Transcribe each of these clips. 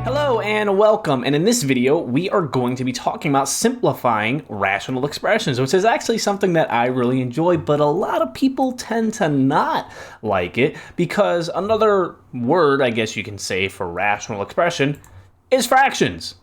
Hello and welcome, and in this video we are going to be talking about simplifying rational expressions, which is actually something that I really enjoy, but a lot of people tend to not like it because another word, I guess you can say, for rational expression is fractions.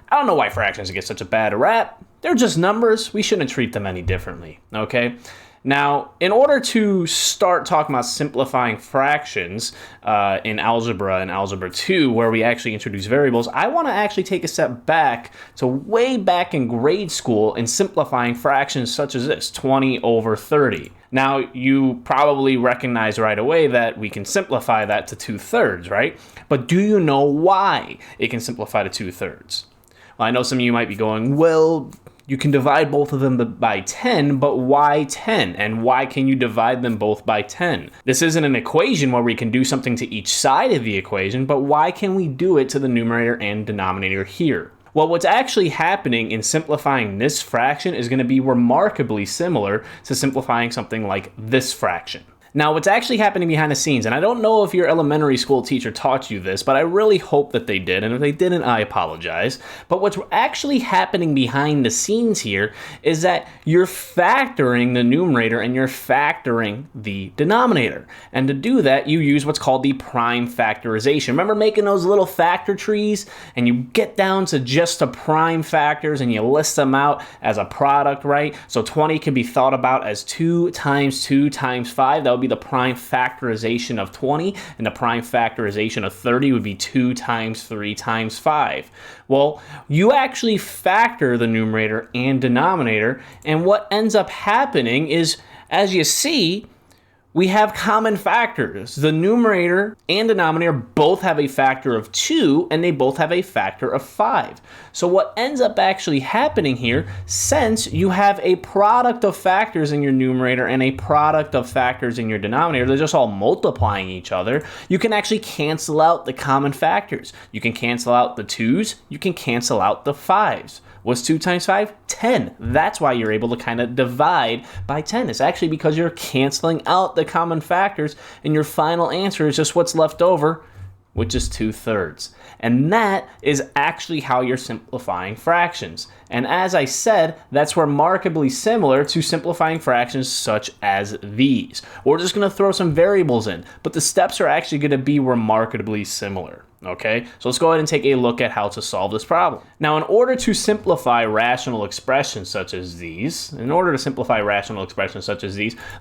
I don't know why fractions get such a bad rap. They're just numbers. We shouldn't treat them any differently, okay? Now, in order to start talking about simplifying fractions in algebra and algebra 2, where we actually introduce variables, I want to actually take a step back to way back in grade school in simplifying fractions such as this, 20 over 30. Now, you probably recognize right away that we can simplify that to 2/3, right? But do you know why it can simplify to 2/3? Well, I know some of you might be going, well, you can divide both of them by 10, but why 10? And why can you divide them both by 10? This isn't an equation where we can do something to each side of the equation, but why can we do it to the numerator and denominator here? Well, what's actually happening in simplifying this fraction is going to be remarkably similar to simplifying something like this fraction. Now, what's actually happening behind the scenes, and I don't know if your elementary school teacher taught you this, but I really hope that they did, and if they didn't, I apologize. But what's actually happening behind the scenes here is that you're factoring the numerator and you're factoring the denominator. And to do that, you use what's called the prime factorization. Remember making those little factor trees, and you get down to just the prime factors and you list them out as a product, right? So 20 can be thought about as 2 times 2 times 5. That would be the prime factorization of 20, and the prime factorization of 30 would be 2 times 3 times 5. Well, you actually factor the numerator and denominator, and what ends up happening is, as you see, we have common factors. The numerator and denominator both have a factor of 2, and they both have a factor of 5. So what ends up actually happening here, since you have a product of factors in your numerator and a product of factors in your denominator, they're just all multiplying each other, you can actually cancel out the common factors. You can cancel out the 2's, you can cancel out the 5's. What's 2 times 5? 10. That's why you're able to kind of divide by 10. It's actually because you're canceling out the common factors, and your final answer is just what's left over, which is 2/3. And that is actually how you're simplifying fractions. And as I said, that's remarkably similar to simplifying fractions such as these. We're just going to throw some variables in, but the steps are actually going to be remarkably similar. Okay, so let's go ahead and take a look at how to solve this problem. Now, in order to simplify rational expressions such as these,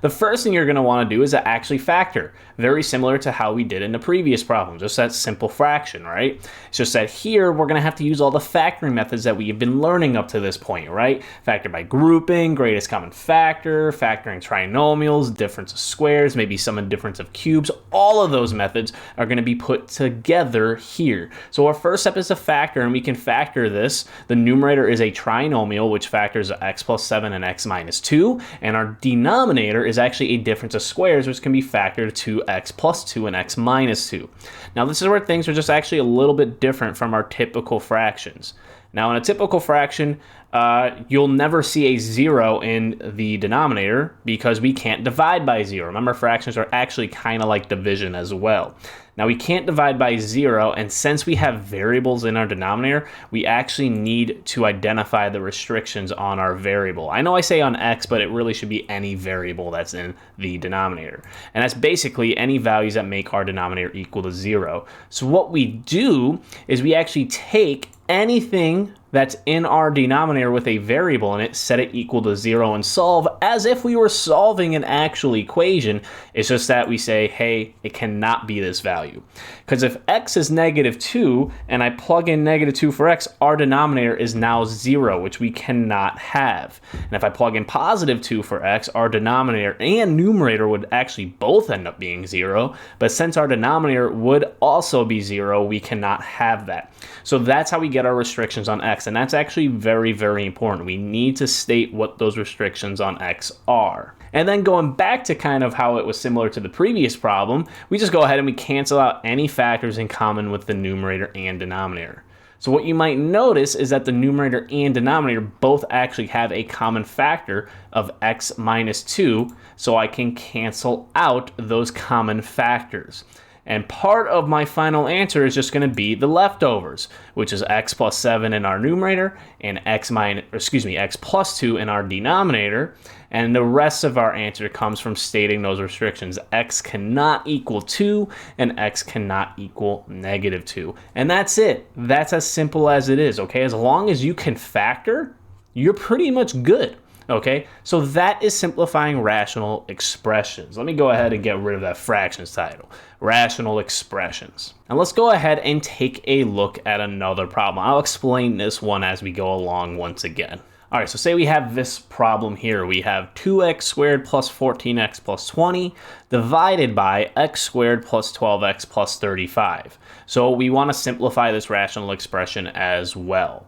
the first thing you're going to want to do is to actually factor. Very similar to how we did in the previous problem, just that simple fraction, right? It's just that here we're going to have to use all the factoring methods that we have been learning up to this point, right? Factor by grouping, greatest common factor, factoring trinomials, difference of squares, maybe sum and difference of cubes. All of those methods are going to be put together here. So our first step is to factor, and we can factor this. The numerator is a trinomial, which factors x plus 7 and x minus 2, and our denominator is actually a difference of squares, which can be factored to x plus 2 and x minus 2. Now, this is where things are just actually a little bit different from our typical fractions. Now, in a typical fraction, you'll never see a 0 in the denominator because we can't divide by 0. Remember, fractions are actually kind of like division as well. Now, we can't divide by 0, and since we have variables in our denominator, we actually need to identify the restrictions on our variable. I know I say on x, but it really should be any variable that's in the denominator. And that's basically any values that make our denominator equal to 0. So what we do is we actually take anything that's in our denominator with a variable in it, set it equal to 0, and solve as if we were solving an actual equation. It's just that we say, hey, it cannot be this value. Because if x is -2 and I plug in -2 for x, our denominator is now 0, which we cannot have. And if I plug in +2 for x, our denominator and numerator would actually both end up being 0. But since our denominator would also be 0, we cannot have that. So that's how we get our restrictions on x. And that's actually very, very important. We need to state what those restrictions on x are. And then going back to kind of how it was similar to the previous problem, we just go ahead and we cancel out any factors in common with the numerator and denominator. So what you might notice is that the numerator and denominator both actually have a common factor of x minus 2, so I can cancel out those common factors. And part of my final answer is just going to be the leftovers, which is x plus 7 in our numerator and x plus 2 in our denominator. And the rest of our answer comes from stating those restrictions. X cannot equal 2 and x cannot equal negative 2. And that's it. That's as simple as it is, okay? As long as you can factor, you're pretty much good. Okay, so that is simplifying rational expressions. Let me go ahead and get rid of that fractions title. Rational expressions. And let's go ahead and take a look at another problem. I'll explain this one as we go along once again. All right, so say we have this problem here. We have 2x squared plus 14x plus 20 divided by x squared plus 12x plus 35. So we want to simplify this rational expression as well.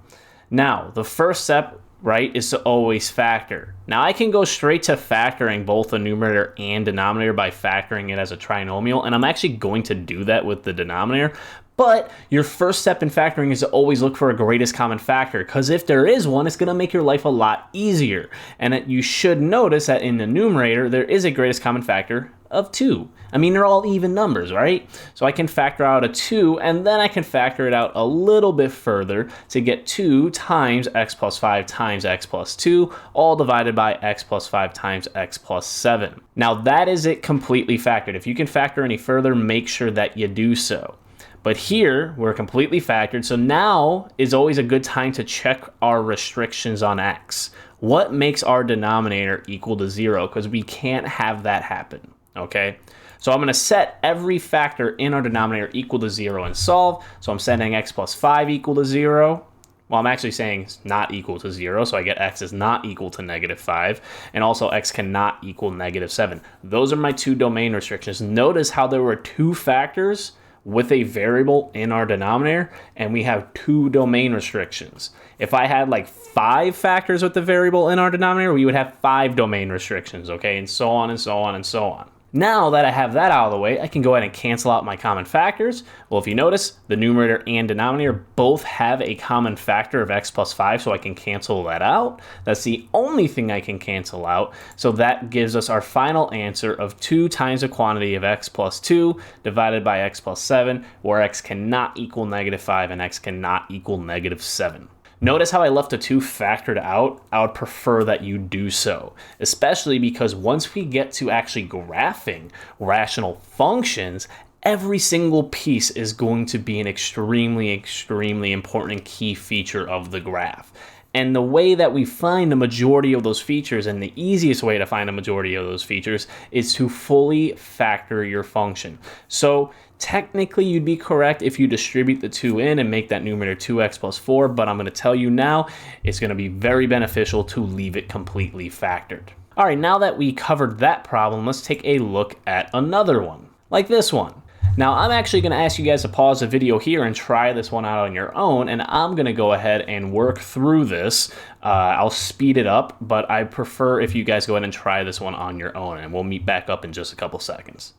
Now, the first step, right, is to always factor. Now I can go straight to factoring both the numerator and denominator by factoring it as a trinomial, and I'm actually going to do that with the denominator. But your first step in factoring is to always look for a greatest common factor, because if there is one, it's going to make your life a lot easier. And you should notice that in the numerator, there is a greatest common factor of 2. I mean, they're all even numbers, right? So I can factor out a 2, and then I can factor it out a little bit further to get 2 times x plus 5 times x plus 2, all divided by x plus 5 times x plus 7. Now that is it completely factored. If you can factor any further, make sure that you do so. But here, we're completely factored, so now is always a good time to check our restrictions on x. What makes our denominator equal to 0? Because we can't have that happen, okay? So I'm going to set every factor in our denominator equal to 0 and solve. So I'm setting x plus 5 equal to 0. Well, I'm actually saying it's not equal to 0, so I get x is not equal to negative 5, and also x cannot equal negative 7. Those are my two domain restrictions. Notice how there were two factors with a variable in our denominator, and we have two domain restrictions. If I had like 5 factors with the variable in our denominator, we would have 5 domain restrictions, okay, and so on and so on and so on. Now that I have that out of the way, I can go ahead and cancel out my common factors. Well, if you notice, the numerator and denominator both have a common factor of x plus 5, so I can cancel that out. That's the only thing I can cancel out. So that gives us our final answer of 2 times the quantity of x plus 2 divided by x plus 7, where x cannot equal negative 5 and x cannot equal negative 7. Notice how I left a 2 factored out. I would prefer that you do so, especially because once we get to actually graphing rational functions, every single piece is going to be an extremely, extremely important key feature of the graph. And the way that we find the majority of those features, and the easiest way to find the majority of those features, is to fully factor your function. So technically you'd be correct if you distribute the 2 in and make that numerator 2x plus 4, but I'm going to tell you now, it's going to be very beneficial to leave it completely factored. All right, now that we covered that problem, let's take a look at another one, like this one. Now, I'm actually going to ask you guys to pause the video here and try this one out on your own, and I'm going to go ahead and work through this. I'll speed it up, but I prefer if you guys go ahead and try this one on your own, and we'll meet back up in just a couple seconds.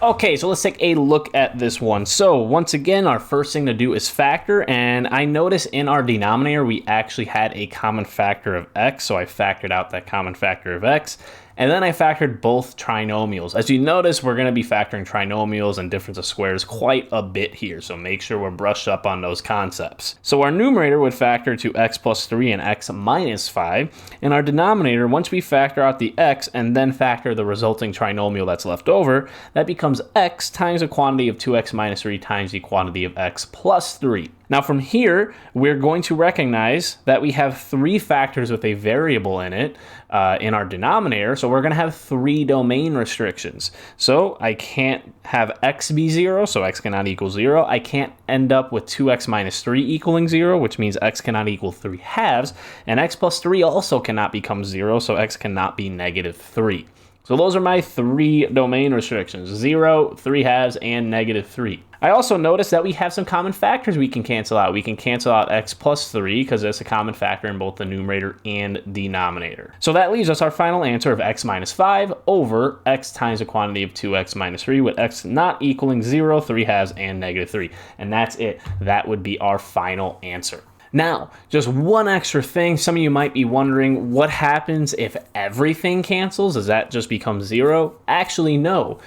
Okay, so let's take a look at this one. So once again, our first thing to do is factor, and I notice in our denominator we actually had a common factor of x, so I factored out that common factor of x. And then I factored both trinomials. As you notice, we're going to be factoring trinomials and difference of squares quite a bit here, so make sure we're brushed up on those concepts. So our numerator would factor to x plus 3 and x minus 5, and our denominator, once we factor out the x and then factor the resulting trinomial that's left over, that becomes x times the quantity of 2x minus 3 times the quantity of x plus 3. Now from here, we're going to recognize that we have 3 factors with a variable in it in our denominator, so we're going to have 3 domain restrictions. So I can't have x be 0, so x cannot equal 0. I can't end up with 2x minus 3 equaling 0, which means x cannot equal 3 halves, and x plus 3 also cannot become 0, so x cannot be negative 3. So those are my 3 domain restrictions: 0, 3 halves, and negative 3. I also noticed that we have some common factors we can cancel out. We can cancel out x plus 3 because that's a common factor in both the numerator and denominator. So that leaves us our final answer of x minus 5 over x times the quantity of 2x minus 3, with x not equaling 0, 3 halves, and negative 3. And that's it. That would be our final answer. Now, just one extra thing, some of you might be wondering, what happens if everything cancels? Does that just become 0? Actually, no.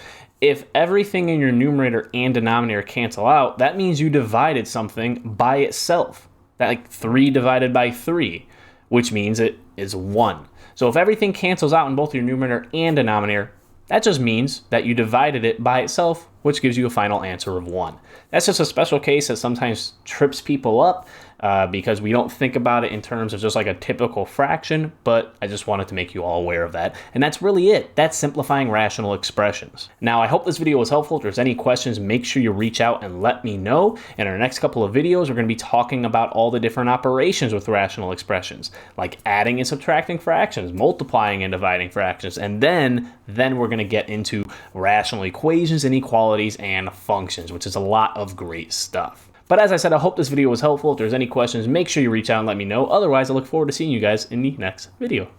If everything in your numerator and denominator cancel out, that means you divided something by itself. That, like 3 divided by 3, which means it is 1. So if everything cancels out in both your numerator and denominator, that just means that you divided it by itself, which gives you a final answer of 1. That's just a special case that sometimes trips people up because we don't think about it in terms of just like a typical fraction, but I just wanted to make you all aware of that. And that's really it. That's simplifying rational expressions. Now, I hope this video was helpful. If there's any questions, make sure you reach out and let me know. In our next couple of videos, we're going to be talking about all the different operations with rational expressions, like adding and subtracting fractions, multiplying and dividing fractions, and then we're going to get into rational equations, inequalities, and functions, which is a lot of great stuff. But as I said, I hope this video was helpful. If there's any questions, make sure you reach out and let me know. Otherwise, I look forward to seeing you guys in the next video.